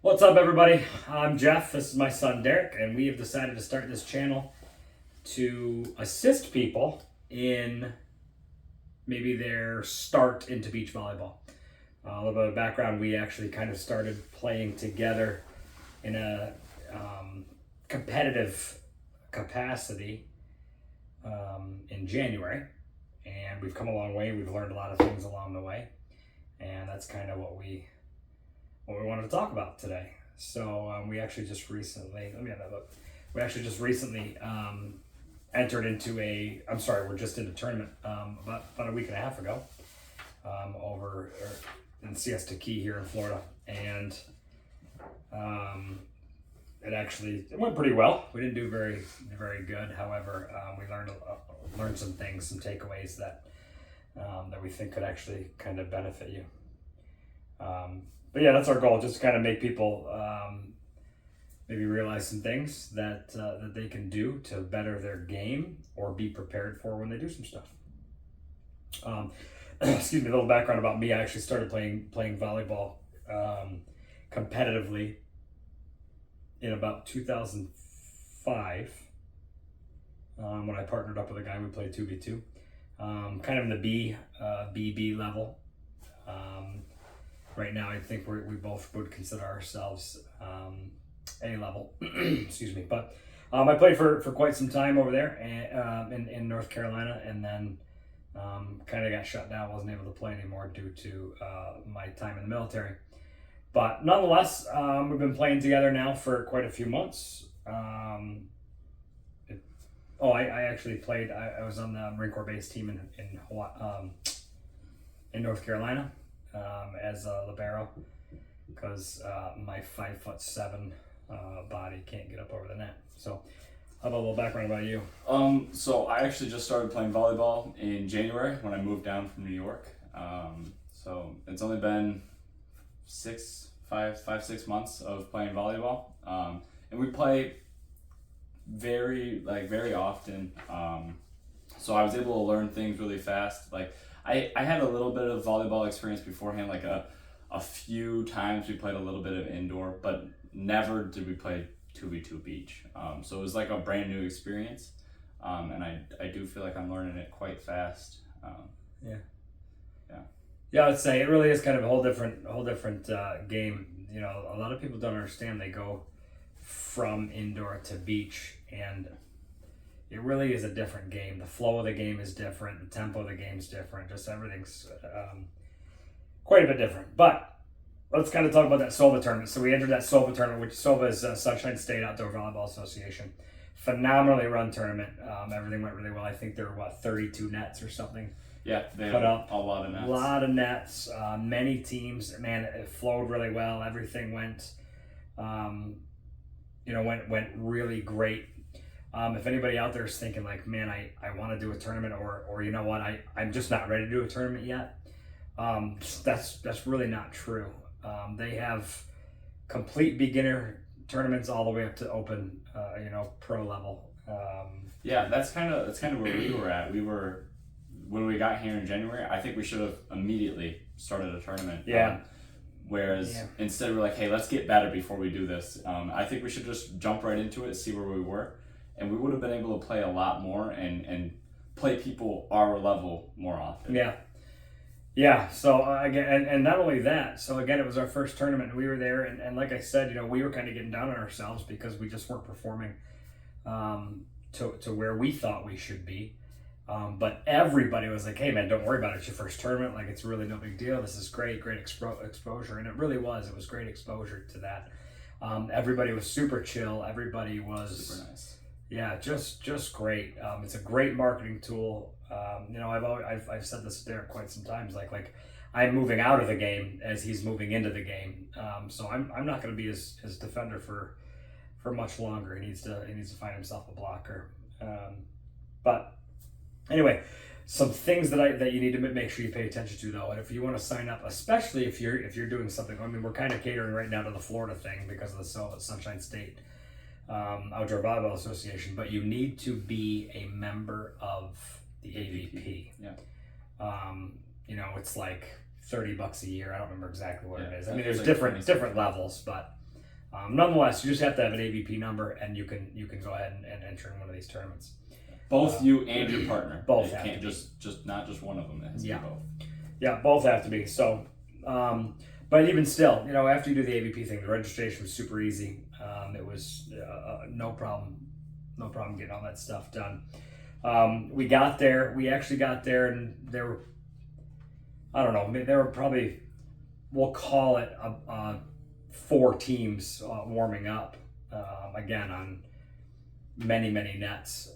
What's up, everybody? I'm Jeff. This is my son Derek, and we have decided to start this channel to assist people in maybe their start into beach volleyball. A little bit of background: we actually kind of started playing together in a competitive capacity in January, and we've come a long way. We've learned a lot of things along the way, and that's kind of what we wanted to talk about today. So we actually just recently, let me have that look. We actually just recently entered into we're just in a tournament about a week and a half ago over in Siesta Key here in Florida. And it went pretty well. We didn't do very, very good. However, we learned some things, some takeaways that we think could actually kind of benefit you. But yeah, that's our goal, just to kind of make people maybe realize some things that they can do to better their game or be prepared for when they do some stuff. Excuse me, a little background about me. I actually started playing volleyball competitively in about 2005 when I partnered up with a guy. We played 2v2, kind of in the BB level. Right now, I think we both would consider ourselves A level. Excuse me. But I played for quite some time over there in North Carolina, and then kind of got shut down. Wasn't able to play anymore due to my time in the military. But nonetheless, we've been playing together now for quite a few months. I actually played. I was on the Marine Corps base team in Hawaii, in North Carolina. As a libero, because my 5'7" body can't get up over the net. So, how about a little background about you? So I actually just started playing volleyball in January when I moved down from New York. So it's only been 6 months of playing volleyball, and we play very often. So I was able to learn things really fast. I had a little bit of volleyball experience beforehand, like a few times we played a little bit of indoor, but never did we play 2v2 beach. So it was like a brand new experience, and I do feel like I'm learning it quite fast. Yeah, I would say it really is kind of a whole different game. You know, a lot of people don't understand. They go from indoor to beach, and it really is a different game. The flow of the game is different. The tempo of the game is different. Just everything's quite a bit different. But let's kind of talk about that SSOVA tournament. So we entered that SSOVA tournament, which SSOVA is Sunshine State Outdoor Volleyball Association. Phenomenally run tournament. Everything went really well. I think there were 32 nets or something. Yeah, they put had up a lot of nets. A lot of nets. Many teams. Man, it flowed really well. Everything went really great. If anybody out there is thinking like, man, I want to do a tournament, or you know what, I'm just not ready to do a tournament yet, that's really not true. They have complete beginner tournaments all the way up to open, pro level. Yeah, that's kind of where we were at. When we got here in January, I think we should have immediately started a tournament. Yeah. Instead we're like, hey, let's get better before we do this. I think we should just jump right into it, see where we were. And we would have been able to play a lot more and play people our level more often. Yeah. So again, and not only that. So again, it was our first tournament, and we were there, and like I said, we were kind of getting down on ourselves because we just weren't performing to where we thought we should be. But everybody was like, "Hey, man, don't worry about it. It's your first tournament. Like, it's really no big deal. This is great exposure," and it really was. It was great exposure to that. Everybody was super chill. Everybody was super nice. Yeah, just great. It's a great marketing tool. I've said this to Derek quite some times. Like I'm moving out of the game as he's moving into the game. So I'm not going to be his defender for much longer. He needs to find himself a blocker. But anyway, some things that you need to make sure you pay attention to though, and if you want to sign up, especially if you're doing something. I mean, we're kind of catering right now to the Florida thing because of the Sunshine State Outdoor Volleyball Association, but you need to be a member of the AVP. Yeah. It's like $30 a year. I don't remember exactly what it is. I mean, There's there's like different levels, but Nonetheless, you just have to have an AVP number, and you can go ahead and enter in one of these tournaments. Both you and your partner. Both you have can't to be. just not just one of them. It has to be both. Yeah, both have to be. So, but even still, after you do the AVP thing, the registration was super easy. It was no problem getting all that stuff done. We got there. We actually got there, and there were, I don't know, there were probably, we'll call it 4 teams warming up again on many nets.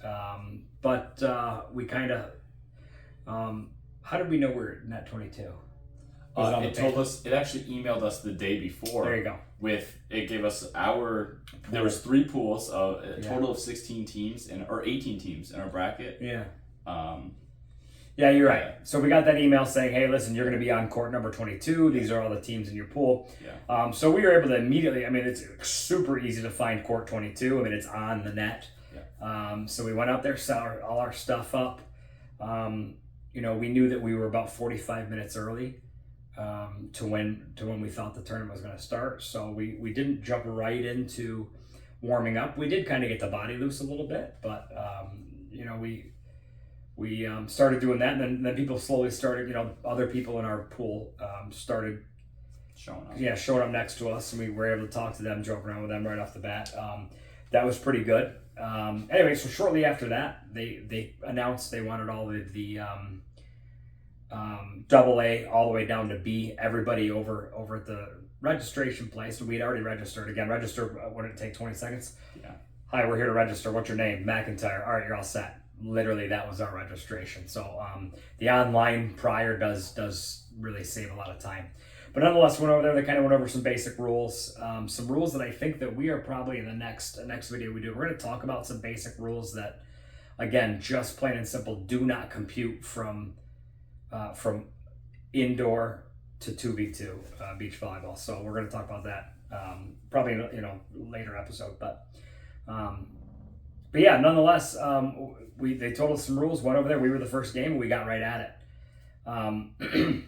But we kind of, how did we know we're at net 22? It told us. It actually emailed us the day before. There you go. It gave us there was 3 pools, a total of 16 teams or 18 teams in our bracket. Yeah. Yeah, you're right. Yeah. So we got that email saying, hey, listen, you're going to be on court number 22. These are all the teams in your pool. Yeah. So we were able to immediately, it's super easy to find court 22. It's on the net. Yeah. So we went out there, set all our stuff up. We knew that we were about 45 minutes early to when we thought the tournament was going to start. So we didn't jump right into warming up. We did kind of get the body loose a little bit, but we started doing that, and then people slowly started, other people in our pool started showing up. Yeah, showing up next to us, and we were able to talk to them, joke around with them right off the bat. That was pretty good. Anyway, so shortly after that, they announced they wanted all of the AA all the way down to B, everybody over at the registration place. So we'd already registered. Again, register, what did it take, 20 seconds? Yeah. Hi, we're here to register. What's your name? McIntyre. All right, you're all set. Literally, that was our registration. So the online prior does really save a lot of time. But nonetheless, went over there. They kind of went over some basic rules, some rules that I think that we are probably in the next video we do. We're going to talk about some basic rules that, again, just plain and simple, do not compute from indoor to 2v2 beach volleyball. So we're going to talk about that probably in a later episode. But yeah, nonetheless, they told us some rules. Went over there. We were the first game, and we got right at it.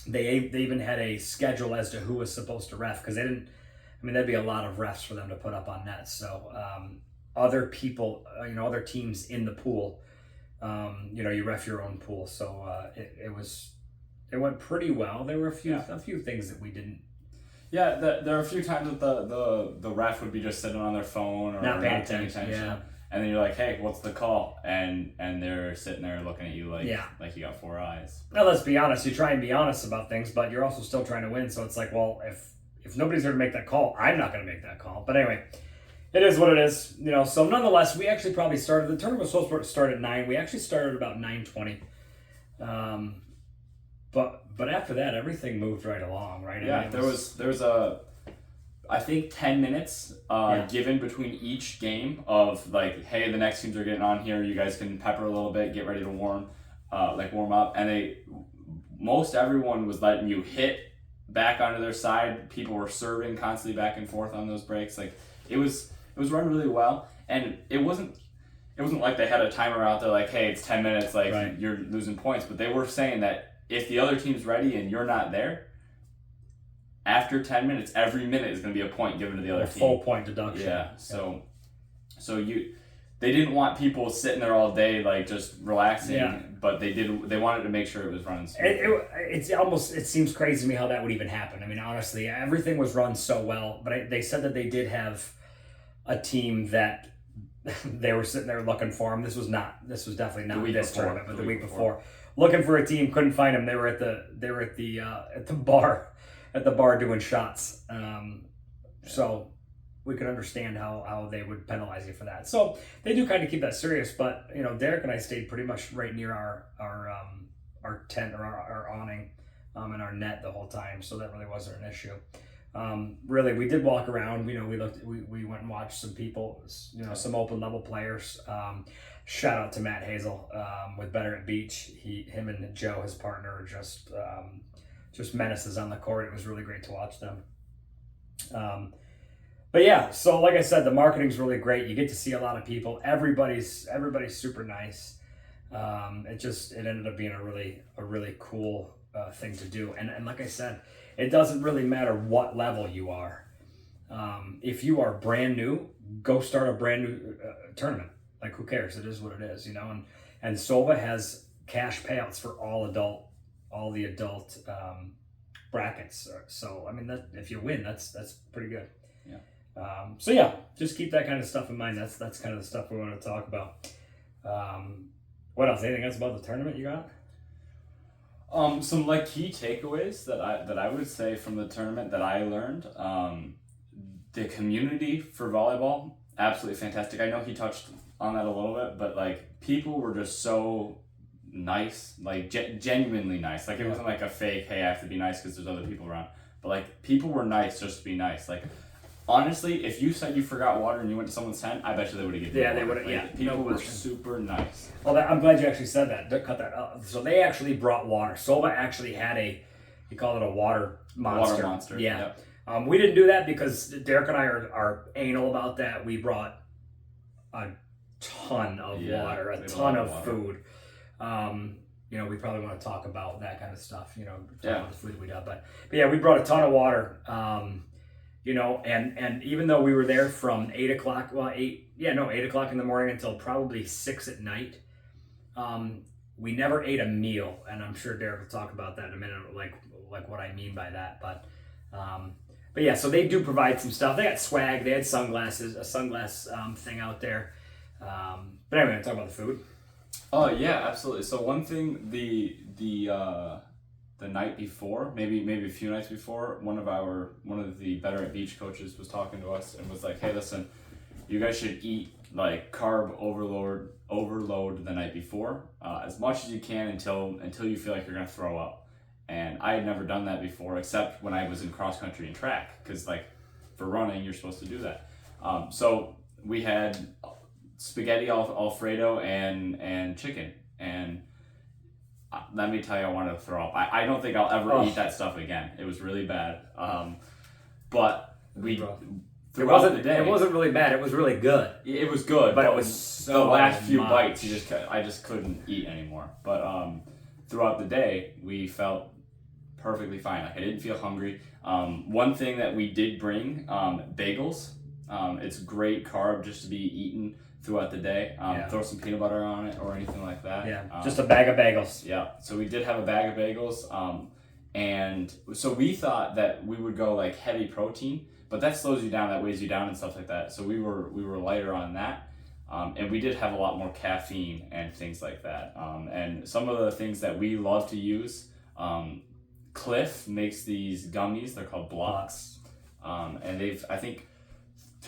They even had a schedule as to who was supposed to ref, because they didn't. That'd be a lot of refs for them to put up on nets. So other people, other teams in the pool, you ref your own pool. So it went pretty well. There were a few things that we didn't. Yeah, there are a few times that the ref would be just sitting on their phone or not paying attention. Yeah. And then you're like, hey, what's the call? And they're sitting there looking at you like you got 4 eyes. Now, let's be honest. You try and be honest about things, but you're also still trying to win. So it's like, well, if nobody's there to make that call, I'm not going to make that call. But anyway, it is what it is. So nonetheless, we actually probably started. The tournament was supposed to start at 9. We actually started about 9:20. But after that, everything moved right along, right? Yeah, there was I think 10 minutes given between each game of like, hey, the next teams are getting on here. You guys can pepper a little bit, get ready to warm up. And most everyone was letting you hit back onto their side. People were serving constantly back and forth on those breaks. Like it was run really well, and it wasn't like they had a timer out there like, hey, it's 10 minutes, like right. You're losing points. But they were saying that if the other team's ready and you're not there, after 10 minutes, every minute is going to be a point given to the other team. Full point deduction. Yeah. So they didn't want people sitting there all day like just relaxing, but they wanted to make sure it was running smoothly. It seems crazy to me how that would even happen. Honestly, everything was run so well, but they said that they did have a team that they were sitting there looking for them. This was definitely not this tournament, but the week before. Looking for a team, couldn't find them. They were at the bar doing shots. So we could understand how they would penalize you for that. So they do kind of keep that serious. But Derek and I stayed pretty much right near our tent or our awning and our net the whole time, so that really wasn't an issue. Really, we did walk around. We went and watched some people, some open level players. Shout out to Matt Hazel with Better at Beach. Him and Joe, his partner, are just menaces on the court. It was really great to watch them. But yeah, so like I said, the marketing's really great. You get to see a lot of people. Everybody's super nice. It ended up being a really cool thing to do. And like I said, it doesn't really matter what level you are. If you are brand new, go start a brand new tournament. Like, who cares? It is what it is, you know. And SOVA has cash payouts for all the adult brackets. So I mean, that if you win, that's pretty good. Yeah. So yeah, just keep that kind of stuff in mind. That's kind of the stuff we want to talk about. What else? Anything else about the tournament you got? Some like key takeaways that I would say from the tournament that I learned. The community for volleyball, absolutely fantastic. I know he touched on that a little bit, but like people were just so nice, like genuinely nice. Like it wasn't like a fake, hey, I have to be nice because there's other people around. But like people were nice just to be nice. Like honestly, if you said you forgot water and you went to someone's tent, I bet you they would have given you water. They would have. Like, Yeah, people no were question. super nice. Well, I'm glad you actually said that. Cut that out. So they actually brought water. SOVA actually had you call it a water monster. Water monster. Yeah. Yep. We didn't do that because Derek and I are anal about that. We brought a ton of water, a ton of food. You know, we probably want to talk about that kind of stuff, you know, about the food we got. But yeah, we brought a ton of water. You know, and even though we were there from 8 o'clock in the morning until probably 6 at night, we never ate a meal. And I'm sure Derek will talk about that in a minute, like what I mean by that. But yeah, so they do provide some stuff. They got swag. They had sunglasses, a sunglass thing out there. But anyway, talk about the food. Oh yeah, absolutely. So one thing, the night before, maybe a few nights before, one of the Better at Beach coaches was talking to us and was like, hey, listen, you guys should eat like carb overload the night before, as much as you can until you feel like you're gonna throw up. And I had never done that before, except when I was in cross country and track, because like for running, you're supposed to do that. So we had spaghetti Alfredo and chicken, and let me tell you, I wanted to throw up. I don't think I'll ever eat that stuff again. It was really bad. But throughout the day, it wasn't really bad. It was really good. It was good, but it was so the last few much. bites, I just couldn't eat anymore. But throughout the day, we felt perfectly fine. Like I didn't feel hungry. One thing that we did bring, bagels. It's great carb just to be eaten throughout the day. Throw some peanut butter on it or anything like that. Yeah, just a bag of bagels. Yeah, so we did have a bag of bagels. And so we thought that we would go like heavy protein, but that slows you down, that weighs you down and stuff like that. So we were lighter on that. And we did have a lot more caffeine and things like that. And some of the things that we love to use, Cliff makes these gummies. They're called blocks. And I think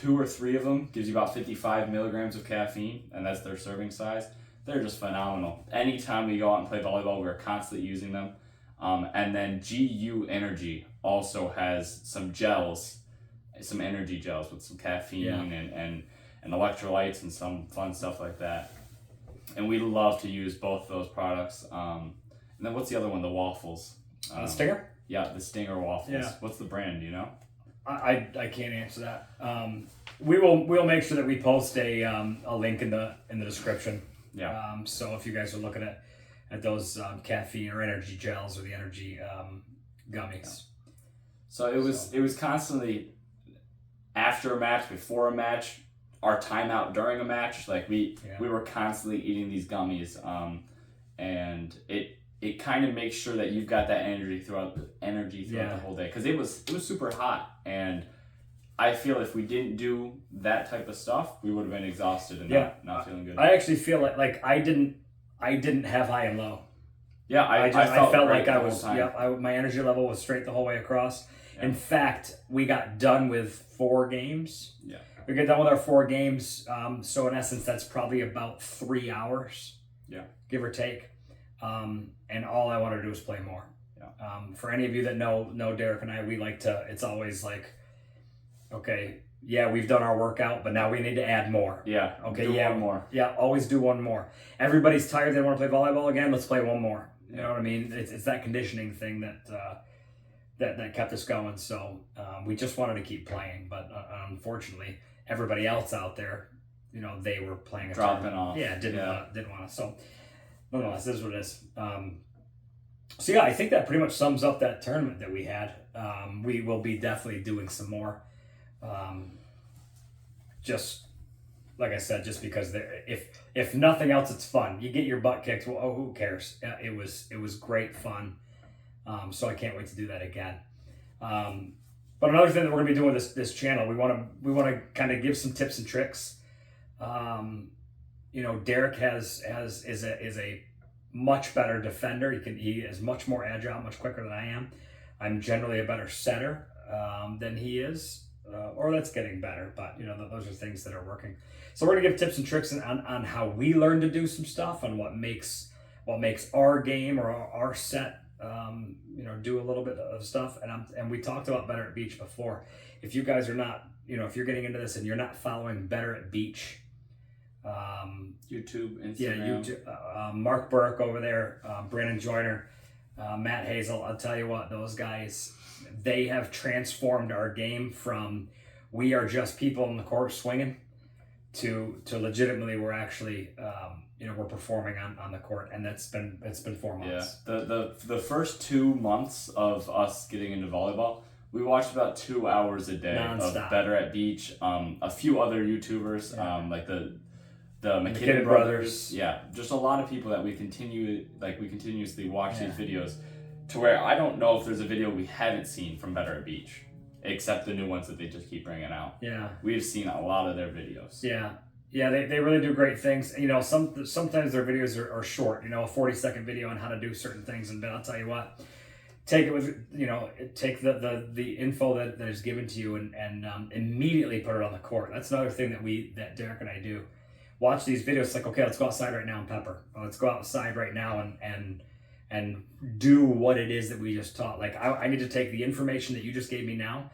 2 or 3 of them gives you about 55 milligrams of caffeine, and that's their serving size. They're just phenomenal. Anytime we go out and play volleyball, we're constantly using them. And then GU Energy also has some gels, some energy gels with some caffeine and electrolytes and some fun stuff like that. And we love to use both of those products. And then what's the other one? The waffles. The Stinger? Yeah, the Stinger waffles. Yeah. What's the brand, do you know? I can't answer that. We'll make sure that we post a link in the description. Yeah. So if you guys are looking at those caffeine or energy gels or the energy gummies. Yeah. So it was constantly after a match, before a match, our timeout during a match. Like we were constantly eating these gummies, and it kind of makes sure that you've got that energy throughout the whole day, because it was super hot, and I feel if we didn't do that type of stuff, we would have been exhausted and not feeling good. I actually feel like I didn't have high and low. Yeah, I felt like I was my energy level was straight the whole way across. Yeah. In fact, we got done with 4 games. Yeah. We got done with our 4 games. So in essence, that's probably about 3 hours. Yeah. Give or take. And all I wanted to do was play more. Yeah. For any of you that know Derek and I, we like to. It's always like, okay, yeah, we've done our workout, but now we need to add more. Yeah. Okay. Do one more. Yeah. Always do one more. Everybody's tired. They want to play volleyball again. Let's play one more. You know what I mean? It's that conditioning thing that kept us going. So we just wanted to keep playing, but unfortunately, everybody else out there, you know, they were playing a dropping tournament. off. Yeah, didn't want to. So nonetheless, this is what it is. So yeah, I think that pretty much sums up that tournament that we had. We will be definitely doing some more. Just like I said, just because if nothing else, it's fun. You get your butt kicked. Well, oh, who cares? It was great fun. So I can't wait to do that again. But another thing that we're gonna be doing with this channel, we want to kind of give some tips and tricks. Derek is a much better defender. He is much more agile, much quicker than I am. I'm generally a better setter than he is, or that's getting better. But those are things that are working. So we're gonna give tips and tricks on how we learn to do some stuff, and what makes our game or our set do a little bit of stuff. And we talked about Better at Beach before. If you guys are not, if you're getting into this and you're not following Better at Beach, YouTube, Instagram. Yeah, YouTube. Mark Burke over there, Brandon Joyner, Matt Hazel. I'll tell you what, those guys, they have transformed our game from we are just people in the court swinging to legitimately we're actually we're performing on the court, and it's been 4 months. Yeah, the first 2 months of us getting into volleyball, we watched about 2 hours a day Non-stop. of Better at Beach. A few other YouTubers, like the McKinnon brothers. Yeah, just a lot of people that we continuously watch these videos, to where I don't know if there's a video we haven't seen from Better at Beach, except the new ones that they just keep bringing out. Yeah, we've seen a lot of their videos. Yeah, they really do great things. Sometimes their videos are short. A 40-second video on how to do certain things, and I'll tell you what, take it with take the info that is given to you and immediately put it on the court. That's another thing that Derek and I do. Watch these videos. It's like, okay, let's go outside right now and pepper. Let's go outside right now and do what it is that we just taught. Like I need to take the information that you just gave me now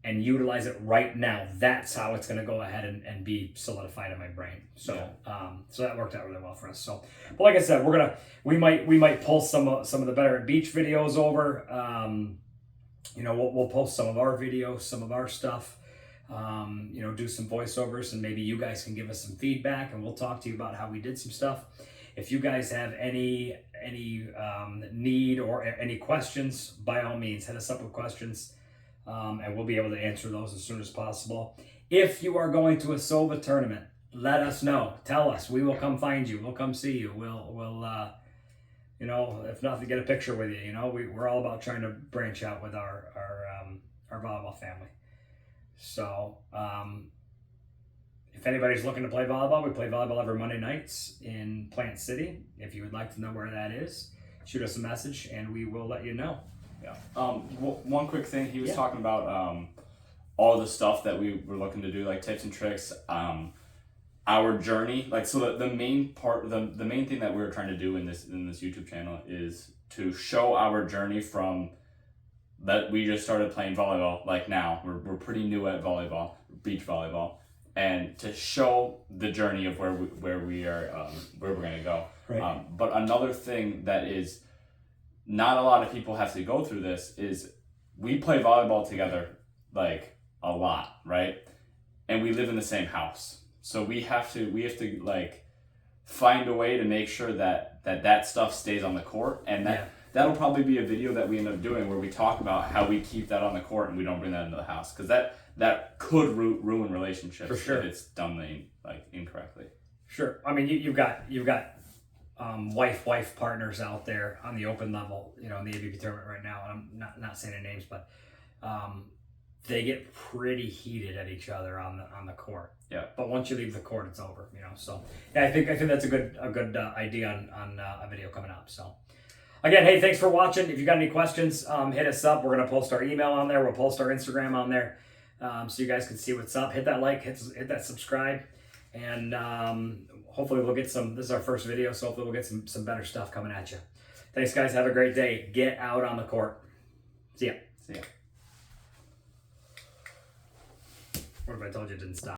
and utilize it right now. That's how it's going to go ahead and be solidified in my brain. So, so that worked out really well for us. So, but like I said, we might pull some of the Better at Beach videos over. We'll post some of our videos, some of our stuff. Do some voiceovers, and maybe you guys can give us some feedback, and we'll talk to you about how we did some stuff. If you guys have any need or any questions, by all means, hit us up with questions. And we'll be able to answer those as soon as possible. If you are going to a SSOVA tournament, let us know. Tell us. We will come find you. We'll come see you. We'll if not, to get a picture with you. We're all about trying to branch out with our volleyball family. So if anybody's looking to play volleyball, we play volleyball every Monday nights in Plant City. If you would like to know where that is, shoot us a message and we will let you know. Yeah. One quick thing, he was talking about all the stuff that we were looking to do, like tips and tricks, our journey. Like, so the main part, the main thing that we were trying to do in this YouTube channel is to show our journey from that we just started playing volleyball. Like now we're pretty new at volleyball, beach volleyball, and to show the journey of where we are, where we're gonna go. Right. But another thing that is, not a lot of people have to go through this, is we play volleyball together like a lot, right? And we live in the same house. So we have to like find a way to make sure that stuff stays on the court, and that'll probably be a video that we end up doing where we talk about how we keep that on the court and we don't bring that into the house, because that could ruin relationships. For sure. If it's done incorrectly. Sure. I mean, you've got wife partners out there on the open level, in the AVP tournament right now, and I'm not saying their names, but they get pretty heated at each other on the court. Yeah. But once you leave the court, it's over. So yeah, I think that's a good idea on a video coming up. So again, hey, thanks for watching. If you got any questions, hit us up. We're gonna post our email on there. We'll post our Instagram on there, so you guys can see what's up. Hit that like, hit that subscribe, and hopefully we'll get some. This is our first video, so hopefully we'll get some better stuff coming at you. Thanks, guys. Have a great day. Get out on the court. See ya. See ya. What if I told you it didn't stop?